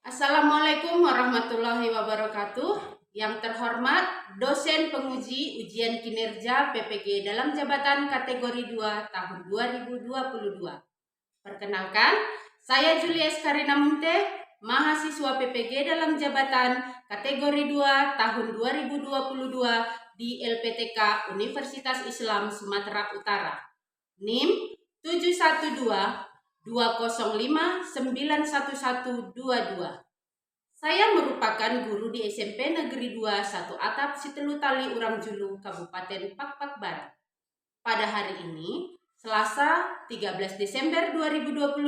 Assalamualaikum warahmatullahi wabarakatuh. Yang terhormat dosen penguji ujian kinerja PPG dalam jabatan kategori 2 tahun 2022. Perkenalkan, saya Julies Karina Munte, mahasiswa PPG dalam jabatan kategori 2 tahun 2022 di LPTK Universitas Islam Sumatera Utara. NIM 712 205911122. Saya merupakan guru di SMP Negeri 2 1 Atap Sitelutali Urang Julu, Kabupaten Pakpak Barat. Pada hari ini, Selasa 13 Desember 2022,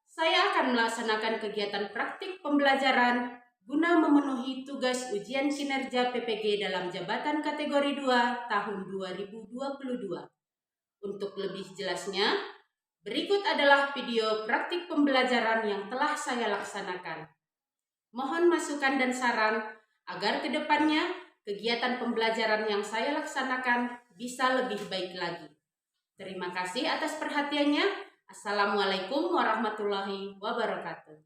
saya akan melaksanakan kegiatan praktik pembelajaran guna memenuhi tugas ujian kinerja PPG dalam jabatan kategori 2 tahun 2022. Untuk lebih jelasnya, berikut adalah video praktik pembelajaran yang telah saya laksanakan. Mohon masukan dan saran agar ke depannya kegiatan pembelajaran yang saya laksanakan bisa lebih baik lagi. Terima kasih atas perhatiannya. Assalamualaikum warahmatullahi wabarakatuh.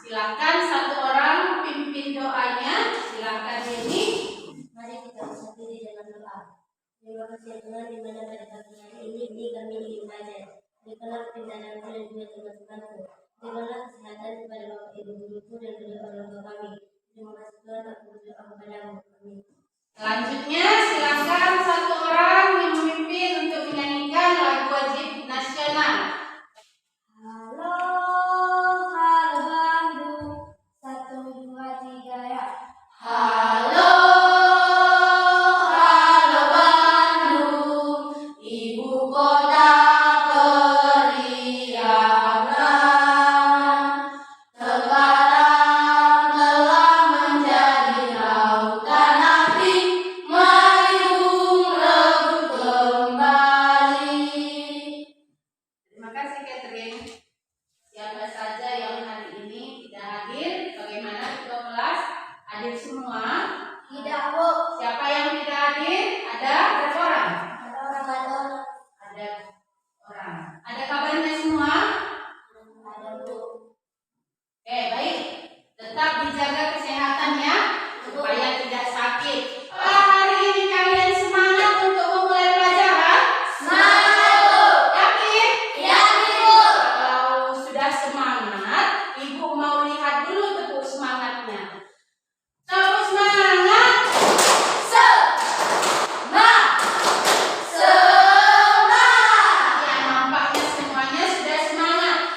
Silakan satu orang pimpin doanya. Silakan ini. Mari kita bersatu dengan doa. Terima kasih Tuhan di mana pada pagi hari ini kami ingin belajar. Berikanlah kebenaranku dan juga teman-temanku. Berikanlah kesehatan kepada Bapak Ibu guruku dan kedua orang tua kami. Terima kasih Tuhan, aku berdoa kepadamu. Amin. Selanjutnya silakan satu orang yang memimpin untuk menyanyikan lagu wajib nasional. Halo Bandung, 1, 2, 3 ya. Halo Bandung, ibu kota periangan. Sekarang telah menjadi lautan api, meriung rebut kembali. Terima kasih Catherine. Siapa saja yang hari ini tidak hadir? Bagaimana ketua kelas? Hadir semua? Tidak, Bu. Siapa yang tidak hadir? Ada berapa orang? Ada orang. Ada orang. Ada kabarnya semua? Ada, Bu. Oke, baik. Tetap dijaga kesehatannya supaya tidak sakit. Hari ini kalian semangat untuk memulai pelajaran? Semangat, Bu. Yakin? Yakin, Bu. Kalau sudah semangat, Ibu mau lihat dulu tepuk semangatnya. Tepuk semangat. Ya, nampaknya semuanya sudah semangat.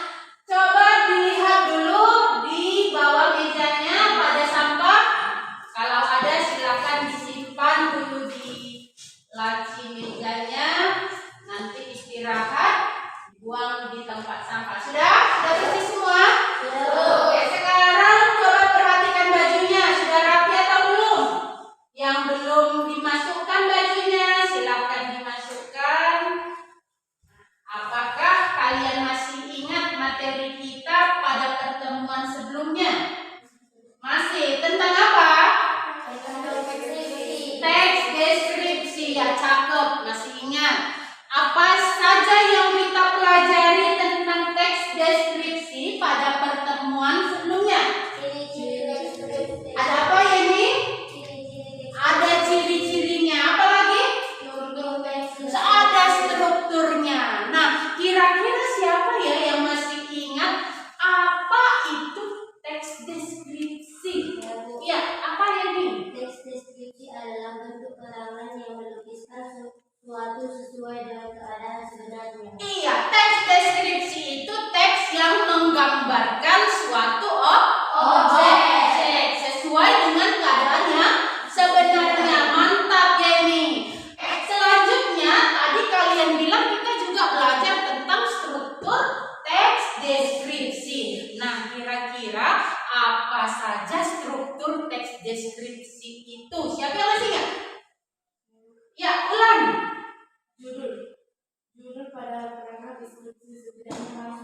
Coba dilihat dulu di bawah mejanya pada sampah. Kalau ada silakan disimpan dulu di laci mejanya. Nanti istirahat, buang di tempat sampah. Sudah bersih semua? Oke, sekarang coba perhatikan bajunya. Sudah rapi atau belum? Yang belum dimasukkan bajunya, silakan dimasukkan. Apakah kalian masih ingat materi kita pada pertemuan sebelumnya? Masih. Tentang apa? Teks deskripsi. Ya, cakep. Masih ingat. Apa saja yang kita pelajari tentang teks deskripsi pada pertemuan sebelumnya? Ada apa ini? Ada ciri-cirinya. Apa lagi? Ada strukturnya. Nah, kira-kira siapa ya yang masih ingat apa itu teks deskripsi? Ya, apa ini? Teks deskripsi adalah bentuk keterangan yang melukiskan sesuatu sesuai dengan keadaan sebenarnya. Iya, teks deskripsi itu teks yang menggambarkan suatu objek sesuai dengan keadaannya sebenarnya. Mantap ya ini. Selanjutnya tadi kalian bilang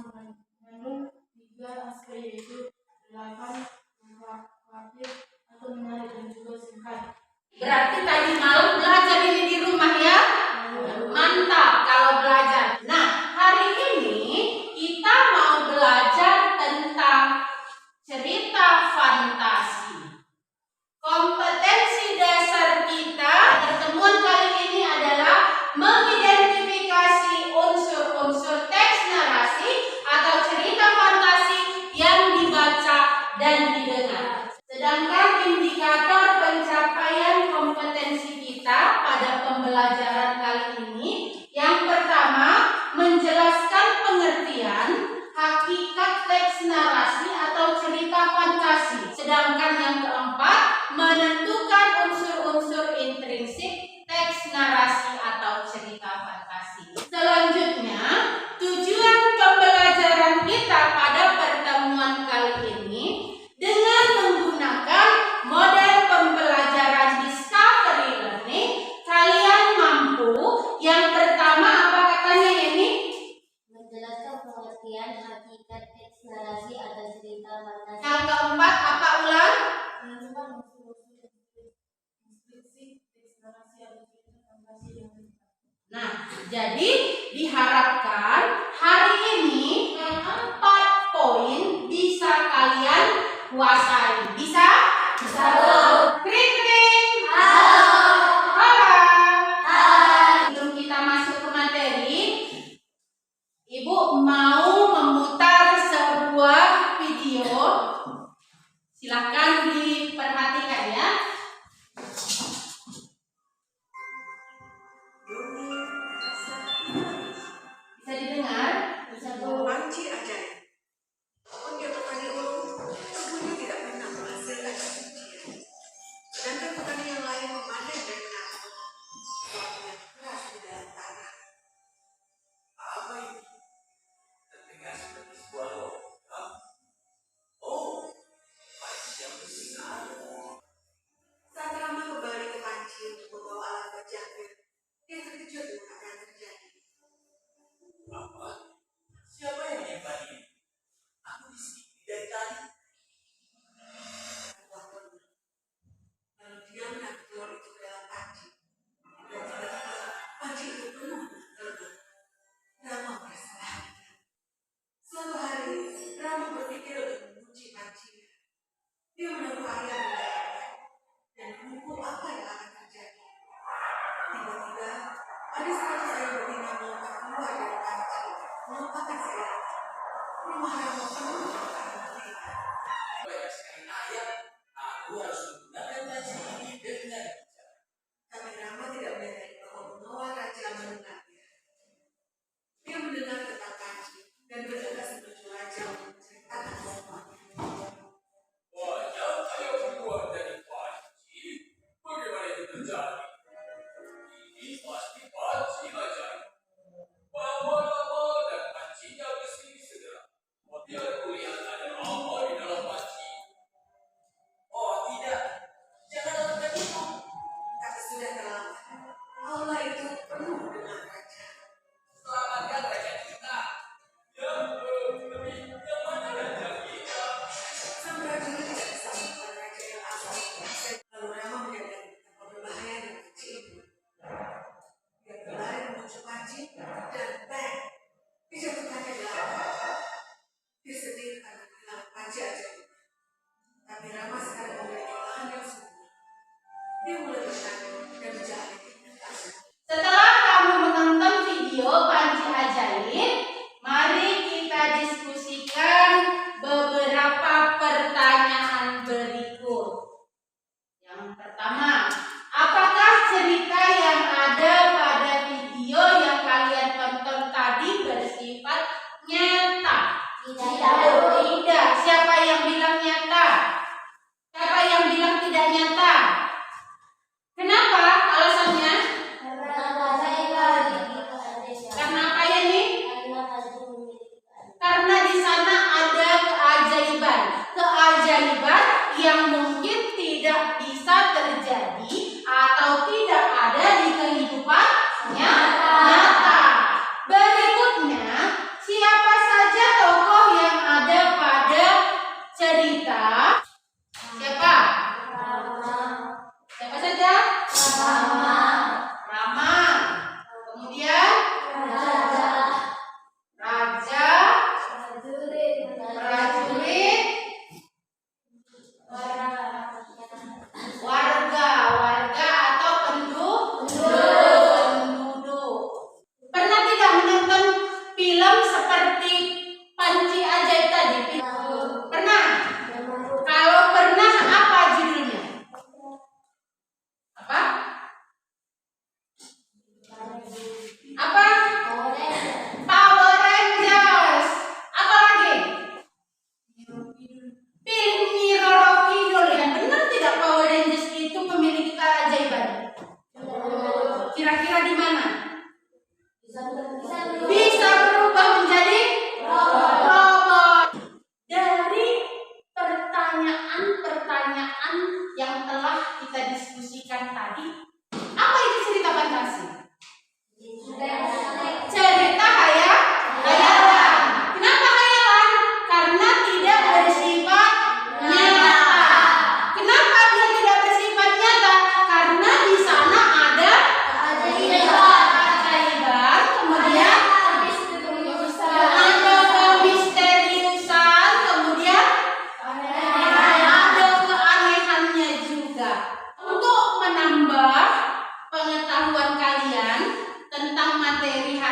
mengandung 3 aspek, yaitu relakan, kualitatif, atau menarik, dan juga singkat. Berarti tadi malam belajar ini di rumah ya? Mantap kalau belajar. Nah, hari ini kita mau belajar tentang cerita fantasi. Kompetensi dasar kita pertemuan kali ini adalah mengidentifikasi unsur-unsur teks narasi atau cerita fantasi yang dibaca dan didengar. Sedangkan indikator pencapaian kompetensi kita pada pembelajaran kali ini, yang pertama, menjelaskan pengertian hakikat teks narasi atau cerita fantasi. Sedangkan yang keempat, menentukan unsur-unsur intrinsik teks narasi atau cerita fantasi. Selanjutnya, tujuan pembelajaran kita pada pertemuan kali ini dengan menggunakan model pembelajaran discovery learning, kalian mampu yang pertama apa katanya ini? Menjelaskan pengertian hakikat teks narasi atau cerita fantasi. Yang keempat apa ulang? Menentukan unsur-unsur intrinsik teks narasi atau cerita fantasi yang lengkap. Nah, jadi diharapkan hari ini 4 poin bisa kalian kuasai. Bisa? Bisa. Kring kring. Halo. Sebelum kita masuk ke materi, Ibu mau memutar sebuah video. Silakan diperhatikan ya. Bisa didengar? Panci ajaib. Walaupun dia petani ulung, kebunnya tidak pernah menghasilkan kesucian. Sedangkan petani yang lain memanen dan menabur, suatunya keras di dalam tanah. Apa ini? Terdengar seperti sebuah logam. Oh, panci yang bersinar. Saat Rama kembali ke panci untuk membawa alat bajaknya, dia terkejut dengan apa yang terjadi. Apa? Siapa yang menyimpan ini? Aku di sini dari tadi. Lalu dia menaruh telur itu ke dalam panci. Dan tiba-tiba panci itu penuh dengan telur. Rama merasa bahagia. Suatu hari, Rama berpikir untuk mengunci pancinya. Dia menaruh ayam di dalamnya dan menunggu apa yang akan terjadi. Tiba-tiba, ada 100 ayam betina melompat keluar dari panci, melupakan segala. Rumah Rama penuh dengan ayam betina. Banyak sekali ayam, aku harus menggunakan panci ini dengan bijak. Tapi Rama tidak menyadari bahwa pengawal raja mendengarnya. Dia mendengar tentang panci dan bergegas menuju raja untuk menceritakan semuanya. Banyak ayam keluar dari panci. Bagaimana itu terjadi? Ini pasti panci ajaib. Bawa Rama dan pancinya ke sini segera. Biar kulihat ada apa di dalam panci. Oh tidak, jangan lakukan itu. Tapi sudah terlambat. Aula itu penuh dengan raja. Selamatkan raja kita. Yang mana raja kita? Sang raja tidak bisa melawan raja yang asal. Lalu Rama menyadari betapa berbahaya dengan panci itu. Dia berlari menuju panci dan bang, dijatuhkannya di laut. Dia sedih karena kehilangan panci ajaib. Tapi Rama sekarang memiliki lahan yang subur. Dia mulai bertani dan menjalani kehidupan. Setelah kamu menonton video panci ajaib, mari kita diskusikan beberapa pertanyaan berikut. Yang pertama, apakah cerita yang ada pada video yang kalian tonton tadi bersifat nyata? Tidak. Siapa yang bilang nyata? Siapa yang bilang tidak nyata? Kenapa alasannya? Karena apa ya nih? Karena di sana ada keajaiban. Keajaiban yang mungkin tidak bisa terjadi atau tidak ada di kehidupan nyata. Berikutnya, siapa saja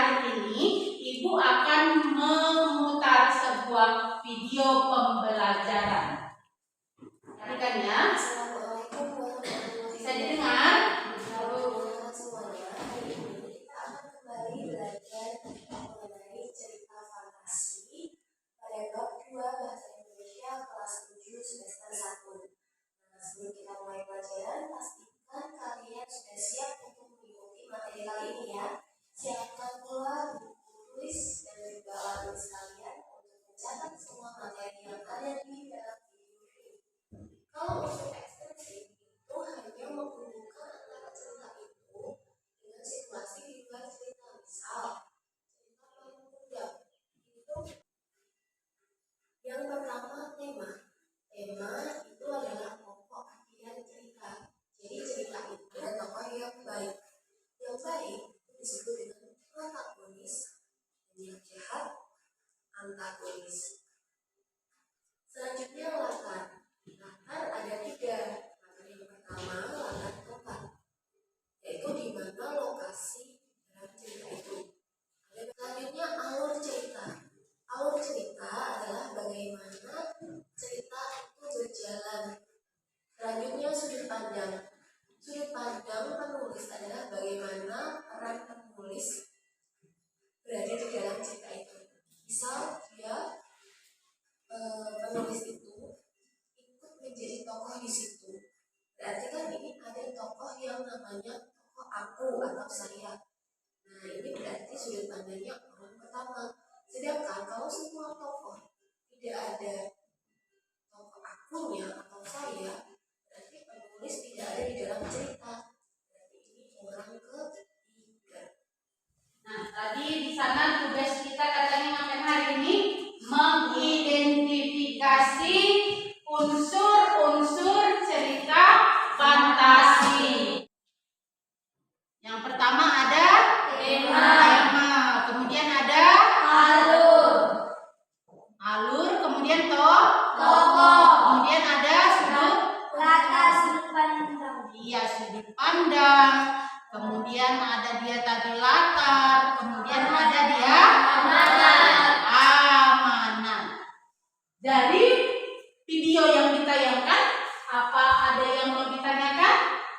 hari ini Ibu akan memutar sebuah video pembelajaran. Perhatikan ya. Assalamualaikum warahmatullahi wabarakatuh. Bisa didengar? Halo semuanya, hari ini kita akan kembali belajar mengenai cerita fantasi pada bab 2 Bahasa Indonesia kelas 7 semester 1. Nah, sebelum kita mulai pelajaran, pastikan kalian sudah siap untuk mengikuti materi kali ini ya. Siapkan pula buku tulis dan juga alat tulis kalian untuk mencatat semua materi yang ada di dalam video ini. Kalau untuk ekstensi itu hanya menghubungkan antara cerita itu dengan situasi di luar cerita. Misal, cerita paling mudah itu yang pertama tema. Tema itu adalah pokok akhir cerita. Jadi cerita itu ada tokoh yang baik. Yang baik itu disebut dengan protagonis, dan yang jahat antagonis. Selanjutnya latar. Latar ada 3. Latar yang pertama latar tempat, yaitu di mana lokasi dalam cerita itu. Selanjutnya alur cerita. Alur cerita adalah bagaimana cerita itu berjalan. Selanjutnya sudut pandang. Sudut pandang penulis adalah bagaimana peran penulis berada di dalam cerita itu. Misal dia penulis itu ikut menjadi tokoh di situ. Berarti kan ini ada tokoh yang namanya tokoh aku atau saya. Nah, ini berarti sudut pandangnya orang pertama. Sedangkan kalau semua tokoh tidak ada tokoh akunya atau saya, berarti penulis tidak ada di dalam cerita. Berarti ini orang ketiga. Nah, tadi di sana tugas kita katanya makan hari ini mengidentifikasi unsur-unsur cerita fantasi. Yang pertama ada tema, kemudian ada alur, kemudian tokoh, kemudian ada sudut pandang. Iya, sudut pandang. Kemudian ada dia tadi latar. Kemudian ada dia amanat. Dari video yang ditayangkan, apa ada yang mau ditanyakan?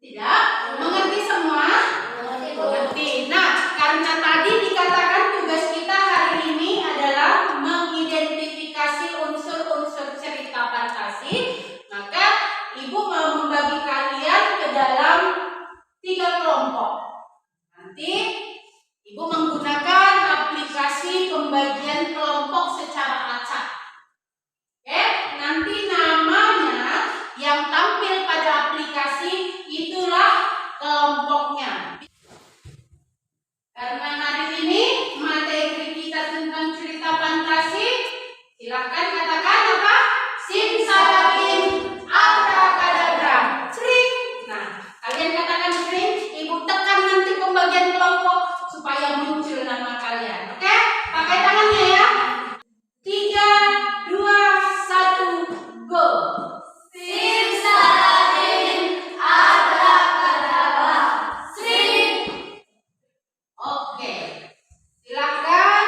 Tidak? Mengerti semua? Mengerti. Nah, karena tadi dikatakan tugas kita hari ini adalah mengidentifikasi unsur-unsur cerita fantasi, maka Ibu mau membagi kalian ke dalam 3 kelompok. Nanti Ibu menggunakan aplikasi pembagian kelompok secara acak. Oke, nanti namanya yang tampil pada aplikasi itulah kelompoknya. Karena hari ini materi kita tentang cerita fantasi, silakan katakan apa? Simsalabim, abrakadabra, sering. Nah, kalian katakan sering, Ibu tekan nanti pembagian kelompok supaya muncul nama kalian. Oke? Pakai tangannya ya. 3, 2, 1, go. Simsalabim, abrakadabra, Sering. Oke. Silakan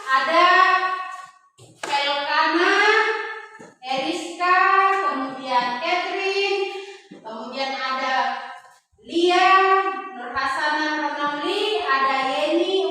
ada Pelkana, Eriska, kemudian Catherine, kemudian ada Lia, Nur Hasana, Ronali, ada Yeni,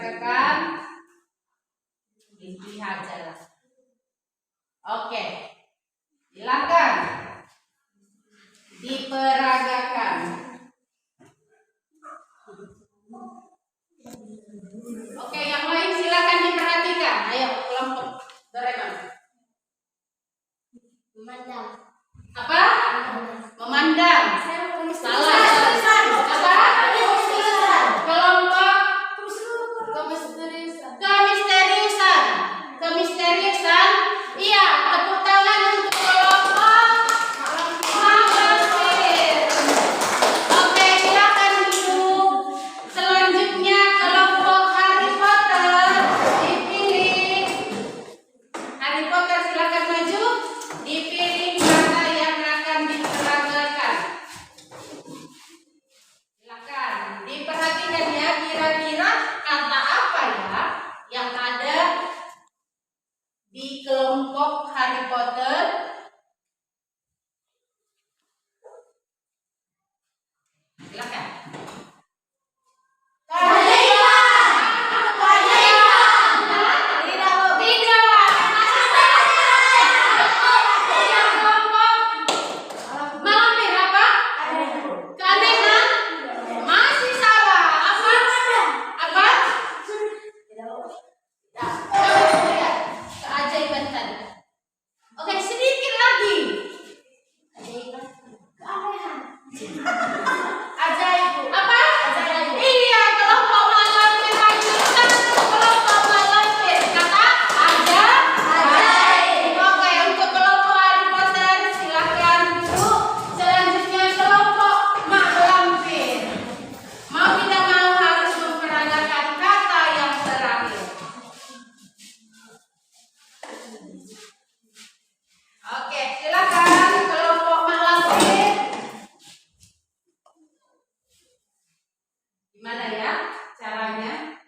diperagakan? Lihat aja lah. Oke, silakan diperagakan. Oke, yang lain silakan diperhatikan. Ayo kelompok Doraemon. Memandang. Apa? Memandang. Salah. Apa? Kelompok kemisteriusan. Kemisteriusan. Iya, tepuk tangan untuk kelompok malampir. Oke, silakan duduk. Selanjutnya kelompok Harry Potter dipilih. Harry Potter silakan maju. Dipilih kata yang akan diperagakan. Silakan diperhatikan ya, kira-kira kata apa ya yang ada di kelompok Harry Potter. Silakan. Malampir apa? Keanehan? Masih salah. Apa? Apa? Keajaiban tadi. Oke, sedikit lagi. Ajaib. Apa? Iya, kelompok malampir lanjutkan kelompok malampir. Kata ajaib. Oke, untuk kelompok Harry Potter silakan duduk. Selanjutnya kelompok malampir. Mau tidak mau harus memperagakan kata yang terakhir. Oke, silakan kelompok malampir. Gimana ya caranya?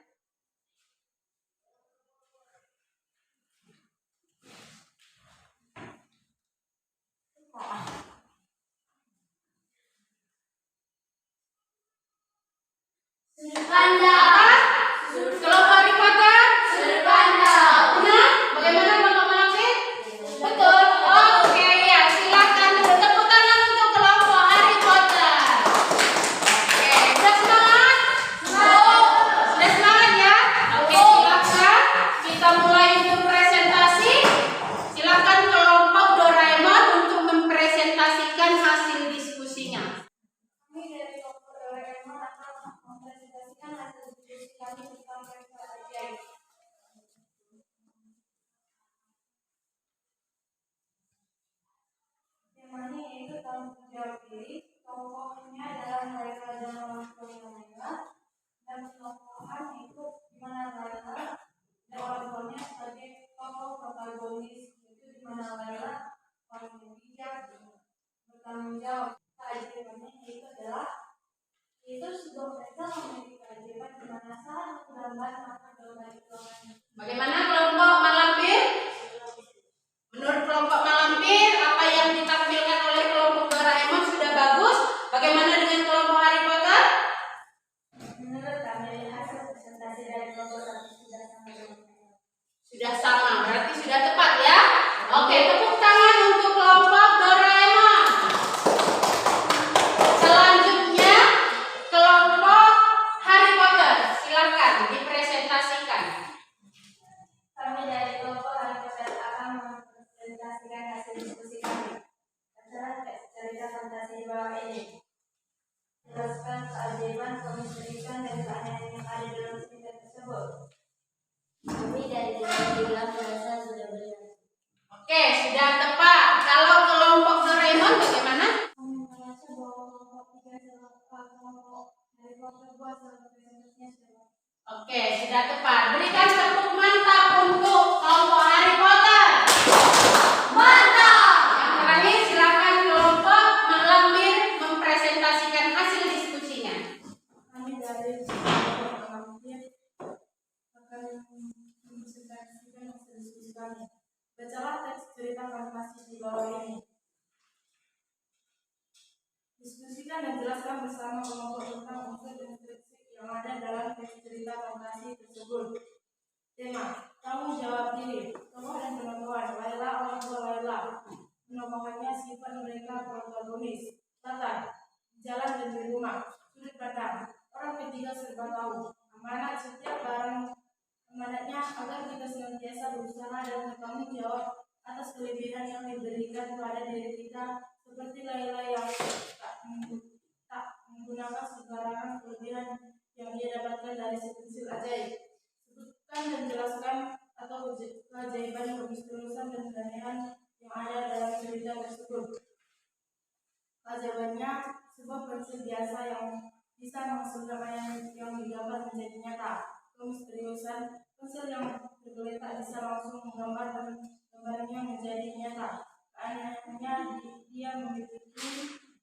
Apa? Kelompok Harry Potter? Benar? Bagaimana kelompok malampir? Betul. Oke, ya silakan tepuk tangan untuk kelompok Harry Potter. Oke, sudah semangat? Sudah semangat ya? Oke, silakan kita mulai untuk presentasi. Silakan kelompok Doraemon untuk mempresentasikan hasil diskusinya. Kami dari kelompok Doraemon akan mempresentasikan hasil diskusi kami tentang pesta ajaib. Temanya yaitu tanggung jawab diri. Tokohnya adalah Laila dan orang tuanya Laila, dan tokohan itu di mana Laila dan orang tuanya sebagai tokoh protagonis, yaitu di mana Laila paling bijak dan bertanggung jawab. Keajaibannya yaitu sebuah pesta memiliki keajaiban di mana salah satu lambat maka domba dikeluarkan. Bagaimana kelompok malampir? Menurut kelompok malampir, apa yang ditampilkan oleh kelompok Doraemon sudah bagus. Bagaimana dengan kelompok Harry Potter? Menurut kami hasil presentasi dari kelompok kami sudah sama dengan mereka. Sudah sama, berarti sudah tepat ya. Oke, tepuk tangan untuk kelompok Doraemon. Selanjutnya kelompok Harry Potter, silakan dipresentasikan. Kami dari kelompok Harry Potter akan mempresentasikan hasil diskusi kami. Acara cerita fantasi di bawah ini. Jelaskan keajaiban, kemisteriusan, dan keanehan yang ada dalam cerita tersebut. Kami dari kelompok bilang merasa sudah benar. Oke, sudah tepat. Kalau kelompok Doraemon bagaimana? Kami merasa bahwa kelompok tiga kelompok Harry Potter buat presentasinya sudah. Oke, sudah tepat. Berikan tepuk mantap untuk kelompok Harry Potter. Mantap. Yang terakhir silakan kelompok malampir mempresentasikan hasil diskusinya. Kami dari kelompok malampir akan mempresentasikan hasil diskusi kami. Bacalah teks cerita fantasi di bawah ini. Diskusikan dan jelaskan bersama kelompok tentang unsur dan prinsip yang ada dalam teks cerita fantasi tersebut. Tema, tanggung jawab diri. Tokoh dan penonton, Laila, orang tua Laila. Penokohannya sifat mereka protagonis. Latar, jalan dan di rumah. Sudut pandang, orang ketiga serba tahu. Amanat, setiap barang amanatnya agar kita senantiasa berusaha dan bertanggung jawab atas kelebihan yang diberikan kepada diri kita, seperti Laila yang tak menggunakan sembarangan kelebihan yang dia dapatkan dari si pensil ajaib. Sebutkan dan jelaskan atau keajaiban, kemisteriusan dan keanehan yang ada dalam cerita tersebut. Keajaibannya, sebuah pensil biasa yang bisa menghasilkan yang digambar menjadi nyata. Kemisteriusan, pensil yang tergeletak bisa langsung menggambar dan gambarnya menjadi nyata. Keanehannya, dia memiliki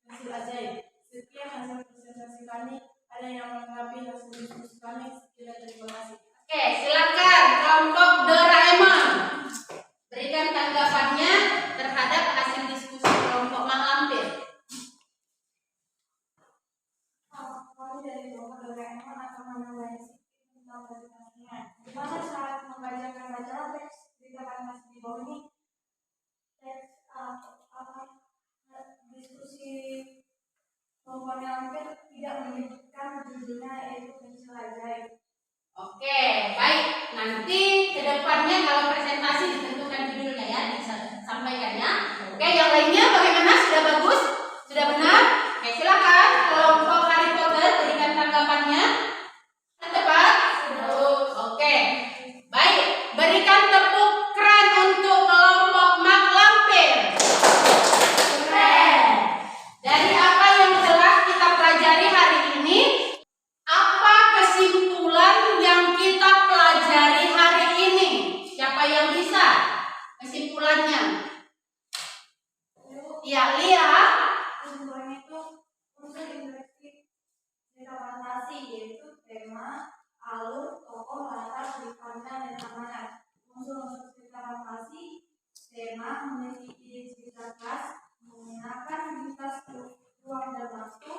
pensil ajaib. Sekian hasil presentasi kami. Ada yang menanggapi hasil diskusi kami? Terima kasih. Oke, silakan kelompok Doraemon berikan tanggapannya terhadap hasil diskusi kelompok Mang Lampir. Kami dari kelompok Doraemon akan menambahkan sedikit tentang presentasinya. Gimana cara membacakan majalah teks cerita fantasi di bawah ini? Teks diskusi kelompok Lampir tidak menyebutkan judulnya, yaitu pensil ajaib. Oke, baik. Nanti kedepannya kalau presentasi ditentukan judulnya ya, disampaikan ya. Oke, yang lainnya bagaimana? Sudah bagus? Sudah benar? Oke, silakan kelompok Harry Potter berikan tanggapannya. Tepat? Oke, baik. Berikan tepuk keren untuk kelompok Mang Lampir. Keren. Dari apa yang telah kita pelajari hari ini, apa kesimpulan yang kita pelajari hari ini? Siapa yang bisa? Kesimpulannya? Ya, lihat. Kesimpulannya itu unsur interaksi cerita fantasi, yaitu tema, alur, tokoh, latar, sudut pandang, dan amanat. Unsur-unsur cerita fantasi, tema, memiliki ide cerita khas, menggunakan lintas ruang dan waktu,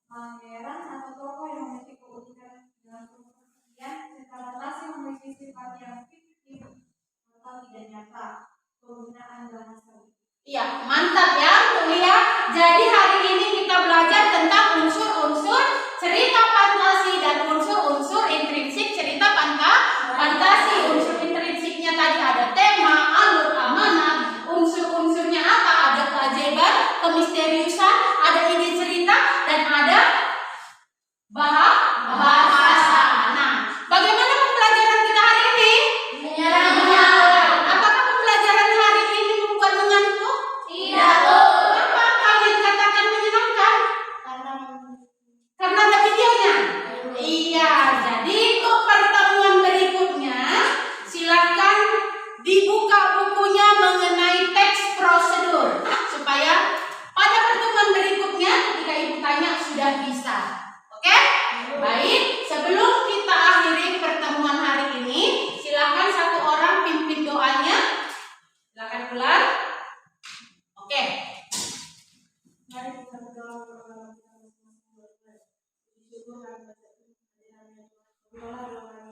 pangeran atau tokoh yang memiliki keunikan dengan kemudian cerita fantasi memiliki sifat yang fiktif atau tidak nyata. Penggunaan bahasa. Iya, mantap ya, kuliah. Jadi hari ini kita belajar tentang unsur-unsur cerita fantasi dan unsur-unsur intrinsik cerita fantasi. Unsur intrinsiknya tadi ada tema, alur, amanat. Unsur-unsurnya apa? Ada keajaiban, kemisteriusan, ada ide cerita, dan ada bahasa. Nah, bagaimana pembelajaran kita hari ini? Menyenangkan. Apakah pembelajaran hari ini membuat mengantuk? Tidak. Kenapa kalian katakan menyenangkan? Karena ada videonya. Iya, jadi untuk pertemuan berikutnya silakan dibuka bukunya mengenai teks prosedur supaya pada pertemuan berikutnya ketika ibu tanya sudah bisa. Oke? Baik, sebelum kita akhiri pertemuan hari ini, silakan satu orang pimpin doanya. Silakan pulang. Oke. Mari kita berdoa kepada Allah kita masing-masing. Bersyukur karena kehadirannya Tuhan.